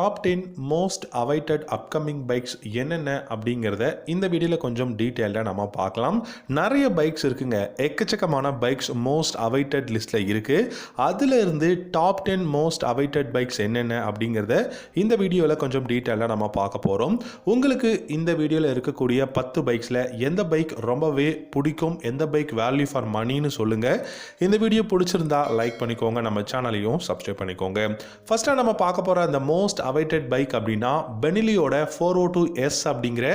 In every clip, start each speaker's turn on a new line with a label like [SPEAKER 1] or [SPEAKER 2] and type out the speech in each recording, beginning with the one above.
[SPEAKER 1] Top 10 most awaited upcoming bikes என்னென்ன அப்படிங்கிறத இந்த வீடியோவில் கொஞ்சம் டீட்டெயிலாக நம்ம பார்க்கலாம். நிறைய பைக்ஸ் இருக்குங்க, எக்கச்சக்கமான பைக்ஸ் மோஸ்ட் அவைட்டட் லிஸ்ட்டில் இருக்குது. அதில் இருந்து டாப் 10 மோஸ்ட் அவைட்டட் பைக்ஸ் என்னென்ன அப்படிங்கிறத இந்த வீடியோவில் கொஞ்சம் டீட்டெயிலாக நம்ம பார்க்க போகிறோம். உங்களுக்கு இந்த வீடியோவில் இருக்கக்கூடிய 10 பைக்ஸில் எந்த பைக் ரொம்பவே பிடிக்கும், எந்த பைக் வேல்யூ ஃபார் மணின்னு சொல்லுங்கள். இந்த வீடியோ பிடிச்சிருந்தா லைக் பண்ணிக்கோங்க, நம்ம சேனலையும் சப்ஸ்கிரைப் பண்ணிக்கோங்க. ஃபர்ஸ்ட்டாக நம்ம பார்க்க போகிற அந்த மோஸ்ட் அவைட்டட் பைக் அப்படின்னா பெனிலியோட 402S அப்படிங்கிற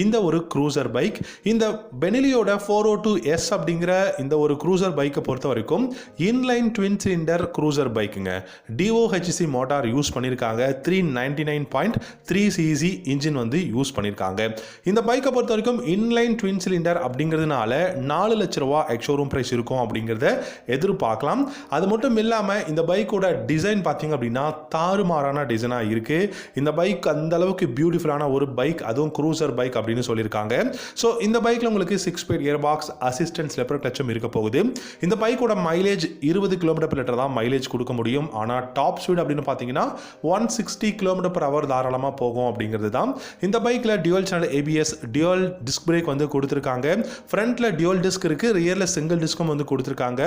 [SPEAKER 1] இந்த ஒரு க்ரூசர் பைக். இந்த பெனிலியோட 402S அப்படிங்கிற இந்த ஒரு க்ரூசர் பைக்கை பொறுத்த வரைக்கும் இன்லைன் ட்வின் சிலிண்டர் க்ரூசர் பைக்குங்க. DOHC மோட்டார் யூஸ் பண்ணியிருக்காங்க. 399.3 cc இன்ஜின் வந்து யூஸ் பண்ணியிருக்காங்க. இந்த பைக்கை பொறுத்த வரைக்கும் இன்லைன் ட்வின் சிலிண்டர் அப்படிங்கிறதுனால 4 லட்ச ரூபா எக்ஸ்ஷோரூம் பிரைஸ் இருக்கும் அப்படிங்கிறத எதிர்பார்க்கலாம். அது மட்டும் இல்லாமல் இந்த பைக்கோட டிசைன் பார்த்தீங்க அப்படின்னா தாறுமாறான டிசைனாக இருக்கு. இந்த பைக் அந்த அளவுக்கு பியூட்டிஃபுல்லான ஒரு பைக், அதுவும் க்ரூசர் பைக் அப்படின்னு சொல்லியிருக்காங்க. ஸோ இந்த பைக்கில் உங்களுக்கு 6 ஸ்பீட் கியர் பாக்ஸ், அசிஸ்டன்ட் ஸ்லெப்பர் கிளட்சும் இருக்க போகுது. இந்த பைக்கோட மைலேஜ் 20 km/h தான் மைலேஜ் கொடுக்க முடியும். ஆனால் டாப் ஸ்பீட் அப்படின்னு பார்த்தீங்கன்னா 160 km/h தாராளமாக போகும் அப்படிங்கிறது தான். இந்த பைக்கில் dual channel ABS, dual disc brake வந்து கொடுத்துருக்காங்க. ஃப்ரண்ட்டில் டியூவல் டிஸ்க் இருக்குது, ரியரில் சிங்கிள் டிஸ்க்கும் வந்து கொடுத்துருக்காங்க.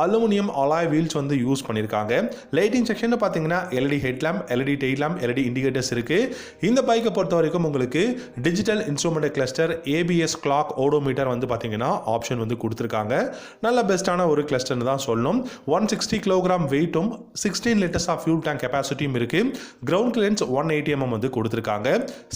[SPEAKER 1] அலுமினியம் அலாய் வீல்ஸ் வந்து யூஸ் பண்ணியிருக்காங்க. லைட்டிங் செக்ஷன் பார்த்தீங்கன்னா LED headlamp, LED tail lamp, LED indicators இருக்கு. இந்த பைக்கை பொறுத்த வரைக்கும் உங்களுக்கு digital instrument cluster, ABS clock, odometer வந்து பார்த்தீங்கன்னா ஆப்ஷன் வந்து கொடுத்துருக்காங்க. நல்ல பெஸ்ட்டான ஒரு கிளஸ்டர்னு தான் சொல்லணும். 160 kg வெயிட்டும் 16 லிட்டர்ஸ் ஆஃப் ஃபியூல் டேங்க் கெப்பாசிட்டியும் இருக்கு. கிரவுண்ட் கிளியரன்ஸ் 180 mm வந்து கொடுத்துருக்காங்க.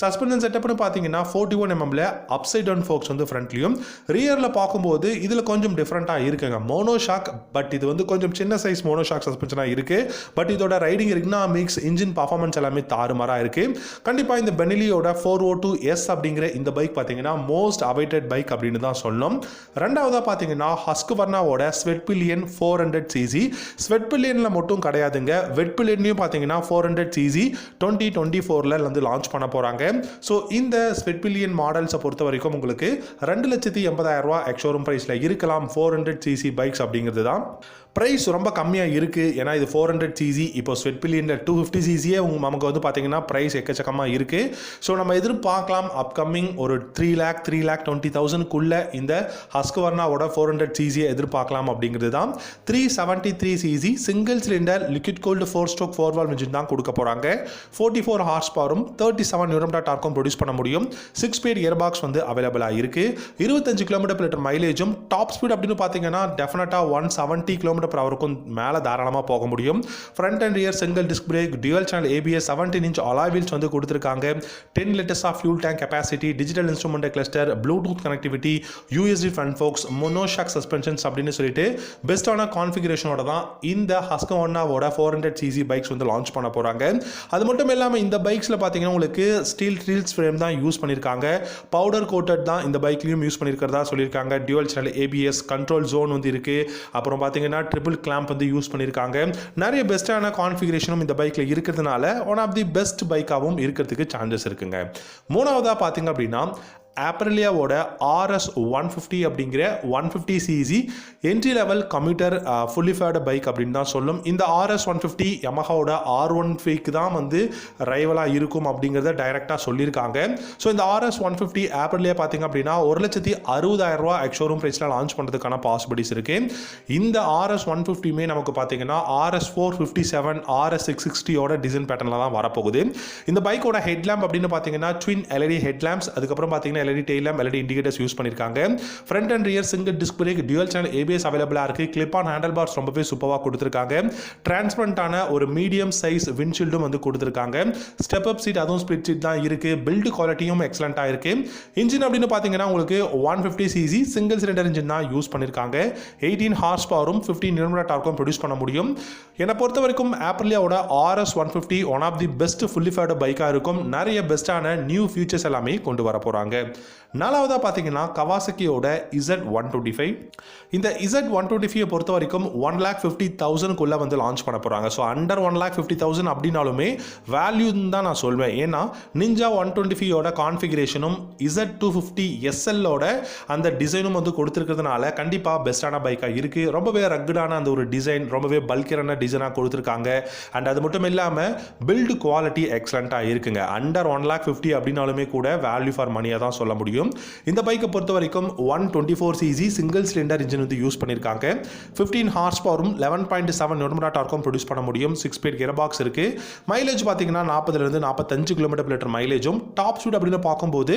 [SPEAKER 1] சஸ்பென்ஷன் செட்டப்னு பார்த்தீங்கன்னா 41 mm அப்சைட் டவுன் ஃபோக்ஸ் வந்து ஃப்ரண்ட்லையும், ரியரில் பார்க்கும்போது இதில் கொஞ்சம் டிஃப்ரெண்ட்டாக இருக்குங்க. மோனோஷாக், பட் இது வந்து கொஞ்சம் சின்ன சைஸ் மோனோஷாக் சஸ்பென்ஷனாக இருக்கு. பட் இதோட ரைடிங் எக்கனாமிக்ஸ், இன்ஜின் பர்ஃபார்மன்ஸ் எல்லாமே தாறுமாறாக இருக்கு. கண்டிப்பாக இந்த பெனிலியோட 402S அப்படிங்கிற இந்த பைக் பார்த்தீங்கன்னா மோஸ்ட் அவைட்டட் பைக் அப்படின்னு தான் சொல்லணும். ரெண்டாவதாக பார்த்தீங்கன்னா ஹஸ்க்வர்னாவோட ஸ்வெட்பில்லியன் 400cc. ஸ்வெட்பில்லியனில் மட்டும் கிடையாதுங்க, வெட்பில்லியன்லையும் பார்த்தீங்கன்னா 400cc 2024 வந்து லான்ச் பண்ண போகிறாங்க. ஸோ இந்த ஸ்வெட்பில்லியன் மாடல்ஸை பொறுத்த வரைக்கும் உங்களுக்கு 2,80,000 ரூபா எக்ஸ்ஷோரூம் ப்ரைஸில் இருக்கலாம். 400cc பைக்ஸ் அப்படிங்கிறது தான் ப்ரைஸ் ரொம்ப கம்மியாக இருக்குது. ஏன்னா இது 400cc. இப்போ ஸ்வெட்பில்லியனில் 250cc நமக்கு வந்து பார்த்தீங்கன்னா ப்ரைஸ் எக்கச்சக்கமாக இருக்குது. ஸோ நம்ம எதிர்பார்க்கலாம் அப்கமிங் ஒரு 3,20,000 இந்த ஹஸ்க்வர்னாவோட 400cc எதிர்பார்க்கலாம் அப்படிங்கிறது தான். 373cc single cylinder liquid gold 4-stroke 4-valve engine தான் கொடுக்க போகிறாங்க. 44 ஹார்ஸ்-பவரும் 37 Nm டார்க்கும் ப்ரொடியூஸ் பண்ண முடியும். 6 ஸ்பீட் கியர் பாக்ஸ் வந்து அவைலபிளாக இருக்குது. 25 km/h மைலேஜும், டாப் ஸ்பீட் அப்படின்னு பார்த்தீங்கன்னா டெஃபினட்டாக 170 km/h மேலே தாராளமாக போக முடியும். Front and rear single disc brake, dual channel ABS, 17-inch alloy wheels வந்து கொடுத்துருக்காங்க. 10 litres of fuel tank capacity, digital instrument cluster, Bluetooth connectivity, USB front forks, monoshock suspensions அப்படின்னு சொல்லிட்டு பெஸ்ட்டான கான்ஃபிகரேஷனோட தான் இந்த ஹஸ்க்வர்னாவோட 400cc பைக்ஸ் வந்து லான்ச் பண்ண போகிறாங்க. அது மட்டும் இல்லாமல் இந்த பைக்ஸில் பார்த்தீங்கன்னா உங்களுக்கு ஸ்டீல் ட்ரீல்ஸ் ஃப்ரேம் தான் யூஸ் பண்ணியிருக்காங்க. பவுடர் கோட்டட் தான் இந்த பைக்லையும் யூஸ் பண்ணியிருக்கிறதா சொல்லியிருக்காங்க. Dual channel ABS, control zone வந்து இருக்குது. அப்புறம் பார்த்தீங்கன்னா ட்ரிபிள் கிளாம்ப் வந்து யூஸ் பண்ணியிருக்காங்க. நிறைய பெஸ்ட்டான கான்ஃபிகரேஷனும் இந்த பைக்கில் இருக்கிறதுனால ஒன் ஆஃப் தி பெஸ்ட் பைக்காகவும் இருக்கிறதுக்கு சான்சஸ் இருக்குங்க. மூணாவதாக பார்த்தீங்க அப்படின்னா ஆப்ரிலியாவோட RS150 அப்படிங்கிற 150cc entry level computer fully faired bike அப்படின்னு தான் சொல்லும். இந்த RS150 யமஹாவோட R150க்கு தான் வந்து ரைவலாக இருக்கும் அப்படிங்கிறத டைரெக்டாக சொல்லியிருக்காங்க. ஸோ இந்த RS150 ஆப்ரிலியா பார்த்தீங்க அப்படின்னா 1,60,000 ரூபா எக்ஸ்ஷோரூம் ப்ரைஸில் லான்ச் பண்ணுறதுக்கான பாசிபிலிட்டிஸ் இருக்குது. இந்த RS150மே நமக்கு பார்த்தீங்கன்னா RS457, RS660யோட டிசைன் பேட்டர்னில் தான் வரப்போகுது. இந்த பைக்கோட ஹெட்லாம்ப் அப்படின்னு பார்த்தீங்கன்னா ட்வின் LED ஹெட்லாம்ப்ஸ், அதுக்கப்புறம் பார்த்தீங்கன்னா LED tail lamp, LED indicators use பண்ணியிருக்காங்க. Front and rear single disc brake, dual channel ABS அவைலபிளாக இருக்குது. கிளிப் ஆன் ஹேண்டில் பார்ஸ் ரொம்பவே சூப்பராக கொடுத்துருக்காங்க. டிரான்ஸ்பரண்டான ஒரு மீடியம் சைஸ் விண்ட்ஷீல்டும் வந்து கொடுத்துருக்காங்க. ஸ்டெப் அப் சீட், அதுவும் ஸ்பிளிட் சீட் தான் இருக்குது. பில்டு குவாலிட்டியும் எக்ஸலண்ட்டாக இருக்குது. இன்ஜின் அப்படின்னு பார்த்தீங்கன்னா உங்களுக்கு 150cc சிங்கிள் சிலிண்டர் இன்ஜின் தான் யூஸ் பண்ணியிருக்காங்க. 18 ஹார்ஸ்-பவரும் 15 Nm டார்க்கும் ப்ரொடியூஸ் பண்ண முடியும். என்னை பொறுத்த வரைக்கும் ஆப்ரிலியாவோட RS150 one of the best fully faired பைக்காக இருக்கும். நிறைய பெஸ்ட்டான நியூ ஃபீச்சர்ஸ் எல்லாமே கொண்டு வர போகிறாங்க. நாலாவதாக பார்த்தீங்கன்னா கவாசக்கியோட Z125. இந்த Z125 பொறுத்த வரைக்கும் 1,50,000 வந்து லான்ச் பண்ண போகிறாங்க. ஸோ அண்டர் 1,50,000 அப்படின்னாலுமே வேல்யூன்னு தான் நான் சொல்வேன். ஏன்னா நிஞ்சா 125 கான்ஃபிகரேஷனும் Z250 SLோட அந்த டிசைனும் வந்து கொடுத்துருக்கிறதுனால கண்டிப்பாக பெஸ்ட்டான பைக்காக இருக்குது. ரொம்பவே ரக்குடான அந்த ஒரு டிசைன், ரொம்பவே பல்கிரான டிசைனாக கொடுத்துருக்காங்க. அண்ட் அது மட்டும் இல்லாமல் பில்டு குவாலிட்டி எக்ஸலண்ட்டாக இருக்குங்க. அண்டர் 1,50,000 அப்படின்னாலுமே கூட வேல்யூ ஃபார் மணியாக தான் சொல்ல முடியும். இந்த பைக்கை பொறுத்த வரைக்கும் 124cc சிங்கிள் சிலிண்டர் இன்ஜின் வந்து யூஸ் பண்ணியிருக்காங்க. 15 ஹார்ஸ் பவரும் 11.7 நியூட்டன் டார்க்கும் ப்ரொடியூஸ் பண்ண முடியும். 6 ஸ்பீட் கியர் பாக்ஸ் இருக்கு. மைலேஜ் பார்த்தீங்கன்னா 40 45 km/லிட்டர் மைலேஜும், டாப் ஸ்பீட் அப்படின்னு பார்க்கும்போது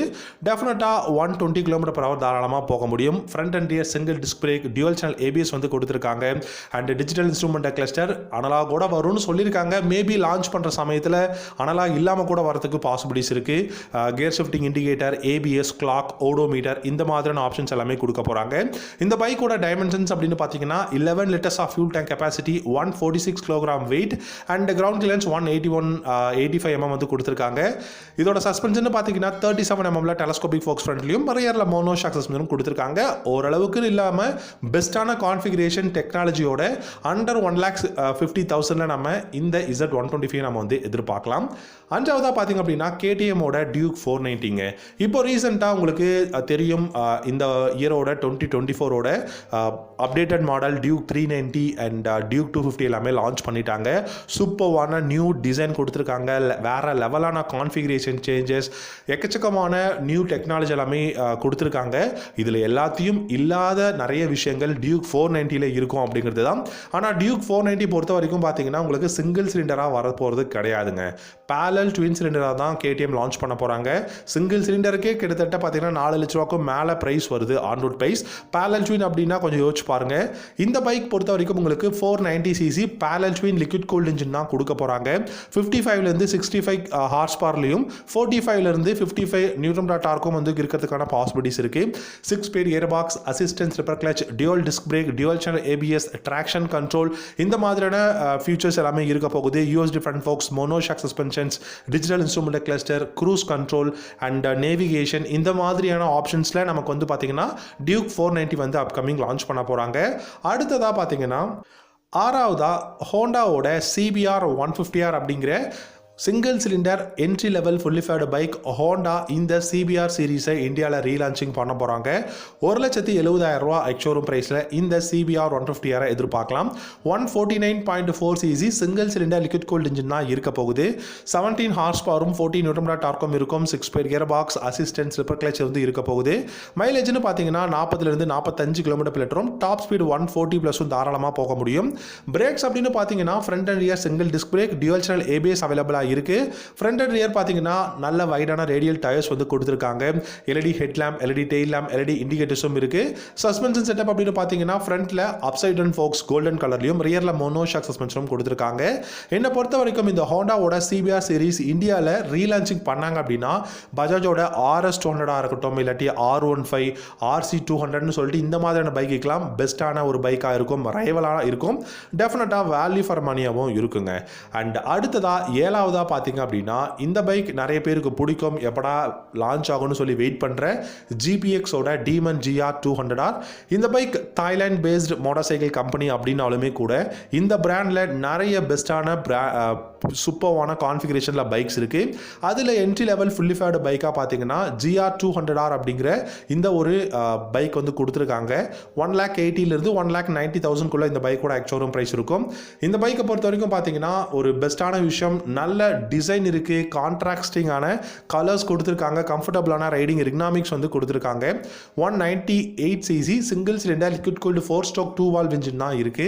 [SPEAKER 1] டெஃபினட்டாக 120 km/h தாராளமாக போக முடியும். Front and rear single disc brake, dual channel ABS வந்து கொடுத்துருக்காங்க. And digital instrument cluster analogue கூட வரும்னு சொல்லியிருக்காங்க. மேபி லான்ச் பண்ணுற சமயத்தில் அனலாக் இல்லாமல் கூட வரதுக்கு பாசிபிலிட்டிஸ் இருக்கு. Gear shifting indicator, ABS, clock, odometer இந்த மாதிரியான ஆப்ஷன்ஸ் எல்லாமே கொடுக்க போறாங்க. இந்த பைக்கோட டைமென்ஷன்ஸ் அப்படின்னு பார்த்தீங்கன்னா 11 litres of fuel tank capacity, 146 kg weight and ground clearance 185 mm வந்து கொடுத்துருக்காங்க. இதோட சஸ்பென்ஷன் பார்த்தீங்கன்னா 37 mm டெலஸ்கோபிக் ஃபோக்ஸ் ஃப்ரண்ட்லையும் ரியர்ல மோனோ ஷாக் சஸ்பென்ஷனும் கொடுத்துருக்காங்க. ஓரளவுக்கு இல்லாமல் பெஸ்ட்டான கான்ஃபிகரேஷன் டெக்னாலஜியோட அண்டர் 1,50,000 நம்ம இந்த Z125 நம்ம வந்து எதிர்பார்க்கலாம். அஞ்சாவதாக பார்த்தீங்க அப்படின்னா KTMோட டியூக் 490ங்க. இப்போ ரீசெண்டாக உங்களுக்கு தெரியும், இந்த இயரோட 2024 updated model Duke 390 and Duke 250 எல்லாமே லான்ச் பண்ணிட்டாங்க. சூப்பர்வான நியூ டிசைன் கொடுத்துருக்காங்க. வேற லெவலான கான்ஃபிகரேஷன் சேஞ்சஸ், எக்கச்சக்கமான நியூ டெக்னாலஜி எல்லாமே கொடுத்துருக்காங்க. இதில் எல்லாத்தையும் இல்லாத நிறைய விஷயங்கள் டியூக் 490 இருக்கும் அப்படிங்கிறது தான். ஆனால் டியூக் 490 பொறுத்த வரைக்கும் பார்த்தீங்கன்னா உங்களுக்கு சிங்கிள் சிலிண்டராக வரப்போகிறது கிடையாதுங்க. பேரலல் ட்வின் சிலிண்டராக தான் KTM லான்ச் பண்ண போகிறாங்க. சிங்கிள் சிலிண்டருக்கே கிட்டத்தட்ட பார்த்தீங்கன்னா 4 லட்ச ரூபாய்க்கும் மேலே ப்ரைஸ் வருது on road price. Parallel twin அப்படின்னா கொஞ்சம் யோசிச்சு பாருங்க. இந்த பைக் பொறுத்த வரைக்கும் உங்களுக்கு 490cc parallel twin liquid cooled engine தான் கொடுக்க போகிறாங்க. 55 65 ஹார்ஸ் பவர்லையும் 45 55 நியூட்டன் டார்க்கும் வந்து இருக்கிறதுக்கான பாசிபிலிட்டிஸ் இருக்கு. 6 speed gear box, assistance slipper clutch, dual disc brake, dual channel ABS, traction control இந்த மாதிரியான ஃபியூச்சர்ஸ் எல்லாமே இருக்க போகுது. USD front forks, mono shock suspensions, digital instrument cluster, cruise control and navigation இந்த மாதிரியான ஆப்ஷன்ஸில் நமக்கு வந்து பார்த்தீங்கன்னா டியூக் 490 வந்து அப்கமிங் லான்ச் பண்ண போகிறாங்க. அடுத்ததாக பார்த்தீங்கன்னா ஆறாவதா ஹோண்டாவோட CBR 150R அப்படிங்கிற single cylinder entry level fully faired bike Honda இந்த CBR சீரீஸை இந்தியாவில் ரீலான்ச்சிங் பண்ண போகிறாங்க. 1,70,000 எக்ஷோரூம் ப்ரைஸில் இந்த CBR 150R எதிர்பார்க்கலாம். 149.4cc single cylinder liquid cooled engine தான் இருக்க போகுது. 17 ஹார்ஸ் பவரும் 14 நியூட்டன் டார்க்கும் இருக்கும். 6 speed gear box, assistance slipper clutch வந்து இருக்க போகுது. மைலேஜ்னு பார்த்தீங்கன்னா 40 45 km/லிட்டரும், டாப் ஸ்பீட் 140+ தாராளமாக போக முடியும். பிரேக்ஸ் அப்படின்னு பார்த்தீங்கன்னா front and rear single disc brake, dual channel ABS அவைலபிளாக இருக்கு. ஃப்ரண்ட் அண்ட் ரியர் பாத்தீங்கன்னா நல்ல வைடான ரேடியல் டயர்ஸ் வந்து கொடுத்திருக்காங்க. LED headlamp, LED tail lamp, LED இண்டிகேட்டர்ஸும் இருக்கு. சஸ்பென்ஷன் செட்டப் அப்படின்னு பாத்தீங்கன்னா ஃப்ரண்ட்ல அப்சைட் டவுன் ஃபோக்ஸ் கோல்டன் கலர்லயும், ரியர்ல மோனோ ஷாக் சஸ்பென்ஷனும் கொடுத்திருக்காங்க. என்ன பொறுத்த வரைக்கும் இந்த ஹோண்டாவோட CBR சீரிஸ் இந்தியாவில் ரீலான்ச்சிங் பண்ணாங்க அப்படின்னா பஜாஜோட RS200 இருக்கட்டும், இல்லாட்டி R15, RC200 சொல்லிட்டு இந்த மாதிரியான பைக்குக்கெல்லாம் பெஸ்ட்டான ஒரு பைக்காக இருக்கும், ரைவலாக இருக்கும். டெஃபினட்டாக வேல்யூ ஃபார் மணியாகவும் இருக்குங்க. அண்ட் அடுத்ததா ஏழாவது பார்த்தீங்க அப்படின்னா இந்த பைக் நிறைய பேருக்கு பிடிக்கும், எப்படா லான்ச் ஆகும்னு சொல்லி வெயிட் பண்ற GPX ஓட Demon GR 200R. இந்த bike Thailand based motorcycle company அப்படின்னாலுமே கூட இந்த பிராண்ட்ல நிறைய பெஸ்டான சூப்பர்வான கான்ஃபிகரேஷன்ல பைக்ஸ் இருக்கு. அதுல என்ட்ரி லெவல் ஃபுல்லி ஃபேர்டு பைக்கா பார்த்தீங்கன்னா GR 200R அப்படிங்கிற இந்த ஒரு பைக் வந்து கொடுத்துருக்காங்க. 1,80,000 1,90,000 இந்த பைக்கோட எக்ஷோரூம் பிரைஸ் இருக்கும். இந்த பைக்கை பொறுத்த வரைக்கும் பார்த்தீங்கன்னா ஒரு பெஸ்டான விஷயம், நல்ல டிசைன் இருக்கு, கான்ட்ராஸ்டிங்கான கலர்ஸ் கொடுத்துருக்காங்க, கம்ஃபர்டபுளான ரைடிங் எர்கனாமிக்ஸ் வந்து கொடுத்துருக்காங்க. 198cc single cylinder liquid cooled 4-stroke 2 valve engine தான் இருக்கு.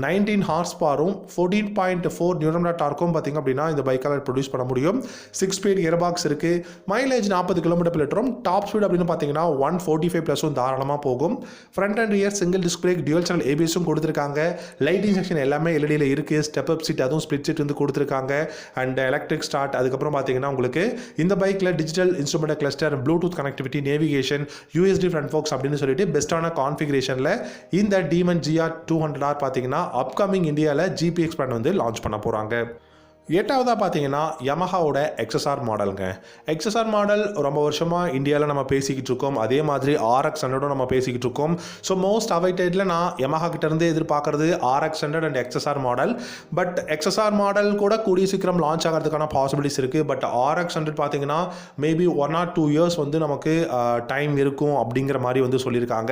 [SPEAKER 1] 19 ஹார்ஸ் பவரும் 14.4 நியூட்டன் டார்க்கும் பார்த்தீங்க அப்படின்னா இந்த பைக்கால் ப்ரொடியூஸ் பண்ண முடியும். 6 ஸ்பீட் கியர் பாக்ஸ் இருக்கு. மைலேஜ் 40 km/லிட்டரும், டாப் ஸ்பீட் அப்படின்னு பார்த்தீங்கன்னா 145+ தாராளமாக போகும். Front and rear single disc brake, dual channel ABSும் கொடுத்துருக்காங்க. லைட்டிங் செக்ஷன் எல்லாமே LEDல இருக்கு. ஸ்டெப் அப் சீட் அதுவும் ஸ்பிளிட் சீட் வந்து கொடுத்துருக்காங்க. And electric start. அதுக்கப்புறம் பார்த்தீங்கன்னா உங்களுக்கு இந்த பைக்கில் digital instrument cluster, Bluetooth connectivity, navigation, USD front forks அப்படின்னு சொல்லிட்டு பெஸ்ட்டான கான்ஃபிகரேஷனில் இந்த Demon GR 200R பார்த்தீங்கன்னா அப்கமிங் இந்தியாவில் GPX பிராண்ட் வந்து லான்ச் பண்ண போகிறாங்க. எட்டாவதாக பார்த்தீங்கன்னா யமஹாவோட எக்ஸ்எஸ்ஆர் மாடலுங்க. எக்ஸ்எஸ்ஆர் மாடல் ரொம்ப வருஷமாக இந்தியாவில் நம்ம பேசிக்கிட்டு இருக்கோம். அதே மாதிரி RX100 நம்ம பேசிக்கிட்டு இருக்கோம். ஸோ மோஸ்ட் அவைட்டடில் நான் யமஹா கிட்டேருந்து எதிர்பார்க்குறது RX100 and XSR model. But XSR model கூட கூடிய சீக்கிரம் லான்ச் ஆகிறதுக்கான பாசிபிலிட்டிஸ் இருக்குது. பட் RX100 பார்த்தீங்கன்னா மேபி 1 or 2 years வந்து நமக்கு டைம் இருக்கும் அப்படிங்கிற மாதிரி வந்து சொல்லியிருக்காங்க.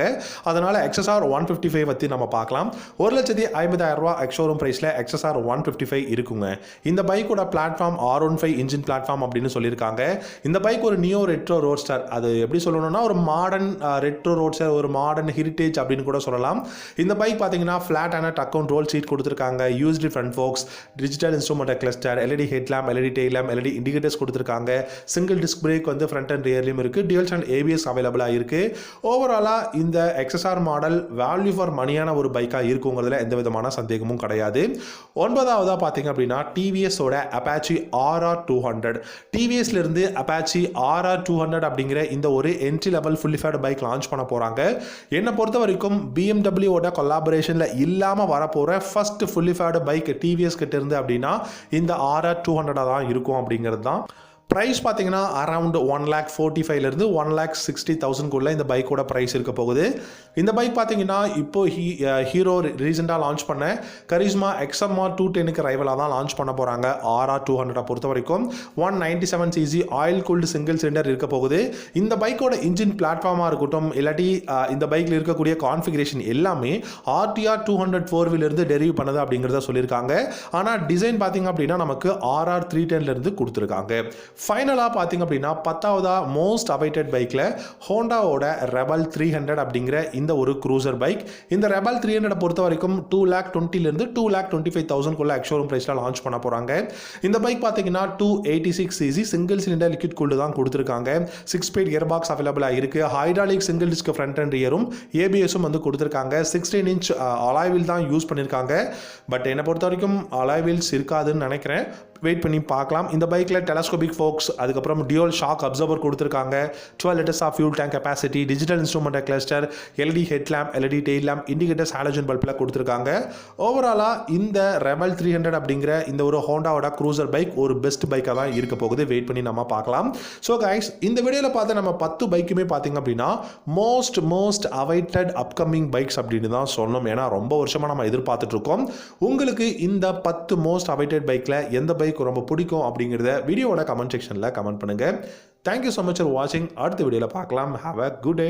[SPEAKER 1] அதனால் XSR 155 பற்றி நம்ம பார்க்கலாம். 1,50,000 எக்ஸ்ஷோரூம் ப்ரைஸில் XSR 155 இருக்குங்க. இந்த பைக்கோட பிளாட்ஃபார்ம் R15 இன்ஜின் பிளாட்ஃபார்ம் அப்படின்னு சொல்லியிருக்காங்க. இந்த பைக் ஒரு நியோ ரெட்ரோ ரோட்ஸ்டர், அது எப்படி சொல்லணும்னா ஒரு மாடர்ன் ரெட்ரோ ரோட்ஸ்டர், ஒரு மாடர்ன் ஹெரிட்டேஜ் அப்படின்னு கூட சொல்லலாம். இந்த பைக் பார்த்தீங்கன்னா ஃப்ளாட்டான டக் அவுட் ரோல் சீட் கொடுத்துருக்காங்க, used front forks, digital instrument cluster, LED headlamp, LED tail lamp, LED indicators கொடுத்துருக்காங்க. சிங்கிள் டிஸ்க் பிரேக் வந்து ஃப்ரண்ட் அண்ட் ரியர்லையும் இருக்குது. டியூவல் சேனல் ABS அவைலபிளாக இருக்குது. ஓவராலாக இந்த XSR மாடல் வேல்யூ ஃபார் மணியான ஒரு பைக்காக இருக்குங்கிறதுல எந்த விதமான சந்தேகமும் கிடையாது. 9ஆவதாக பார்த்தீங்க அப்படின்னா டிவிஎஸோட அப்பாச்சி RR200. டிவிஎஸ்லேருந்து அப்பாச்சி RR200 அப்படிங்கிற இந்த ஒரு entry level fully faired bike launch பண்ண போகிறாங்க. என்னை பொறுத்த வரைக்கும் BMWவோட கொலாபரேஷனில் இல்லாமல் வரப்போகிற first fully faired bike TVS கிட்ட இருந்து அப்படின்னா இந்த RR200 தான் இருக்கும் அப்படிங்கிறது தான். ப்ரைஸ் பார்த்தீங்கன்னா அரவுண்ட் 1,45,000 1,60,000 இந்த பைக்கோட ப்ரைஸ் இருக்க போகுது. இந்த பைக் பார்த்தீங்கன்னா இப்போ ஹீரோ ரீசெண்டாக லான்ச் பண்ண கரிஸ்மா XMR 210க்கு ரைவலாக தான் லான்ச் பண்ண போகிறாங்க. RR200 பொறுத்த வரைக்கும் 197cc oil cooled single cylinder இருக்க போகுது. இந்த பைக்கோட இன்ஜின் பிளாட்ஃபார்மாக இருக்கட்டும், இல்லாட்டி இந்த பைக்கில் இருக்கக்கூடிய கான்ஃபிகரேஷன் எல்லாமே RTR 200 4-wheeler டெரிவ் பண்ணது அப்படிங்கிறத சொல்லியிருக்காங்க. ஆனால் டிசைன் பார்த்தீங்க அப்படின்னா நமக்கு RR 310 கொடுத்துருக்காங்க. ஃபைனலாக பார்த்தீங்க அப்படின்னா 10ஆவதா மோஸ்ட் அவைட்டட் பைக்கில் ஹோண்டாவோட ரெபல் 300 அப்படிங்கிற இந்த ஒரு க்ரூசர் பைக். இந்த ரெபல் 300 பொறுத்த வரைக்கும் 2,20,000 2,25,000 எக்ஸ்ஷோரூம் ப்ரைஸில் லான்ச் பண்ண போகிறாங்க. இந்த பைக் பார்த்தீங்கன்னா 286cc single cylinder liquid cooled தான் கொடுத்துருக்காங்க. 6-speed கியர் பாக்ஸ் அவைலபிளாக இருக்குது. Hydraulic single disc front and ரியரும் ABSம் வந்து கொடுத்துருக்காங்க. 16-inch அலாய் வீல் தான் யூஸ் பண்ணியிருக்காங்க. பட் என்னை பொறுத்த வரைக்கும் அலாய் வீல்ஸ் இருக்காதுன்னு நினைக்கிறேன். வெயிட் பண்ணி பார்க்கலாம். இந்த பைக்கில் டெலஸ்கோபிக் ஃபோக்ஸ், அதுக்கப்புறம் டியூவல் ஷாக் அப்சர்வர் கொடுத்துருக்காங்க. 12 liters of fuel tank capacity, digital instrument cluster, LED headlamp, LED tail lamp, indicators, halogen பல்பில் கொடுத்துருக்காங்க. ஓவராலாக இந்த ரெபல் 300 அப்படிங்கிற இந்த ஒரு ஹோண்டாவோட க்ரூசர் பைக் ஒரு பெஸ்ட் பைக்காக தான் இருக்க போகுது. வெயிட் பண்ணி நம்ம பார்க்கலாம். ஸோ கைஸ், இந்த வீடியோவில் பார்த்து நம்ம 10 பைக்குமே பார்த்தீங்க அப்படின்னா மோஸ்ட் அவைட்டட் அப்கமிங் பைக்ஸ் அப்படின்னு தான் சொன்னோம். ஏன்னா ரொம்ப வருஷமாக நம்ம எதிர்பார்த்துட்டு இருக்கோம். உங்களுக்கு இந்த 10 மோஸ்ட் அவைட்டட் பைக்கில் எந்த பைக் ரொம்ப பிடிக்கும் அப்படிங்கிறத வீடியோவோட கமெண்ட் செக்ஷனில் கமெண்ட் பண்ணுங்க. தேங்க்யூ ஸோ மச் ஃபார் வாட்சிங். அடுத்த வீடியோவில் பார்க்கலாம். Have a good day.